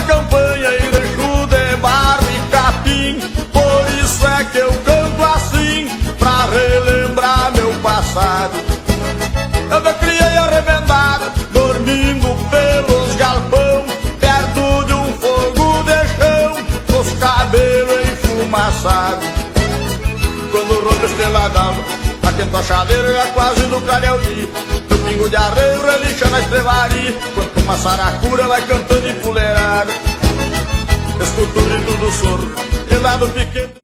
a campanha em rancho de barro e capim. Por isso é que eu canto assim, pra relembrar meu passado. Eu me criei arrebentado, dormindo pelos galpão, perto de um fogo de chão, com os cabelos enfumaçados. Quando o rodo esteladava, aquento a chaleira já quase no clareio dia. No pingo de arreio relincha na estrevaria, quando uma saracura vai cantando em fuleirada. Escuto o grito do sorro, e lá no piquete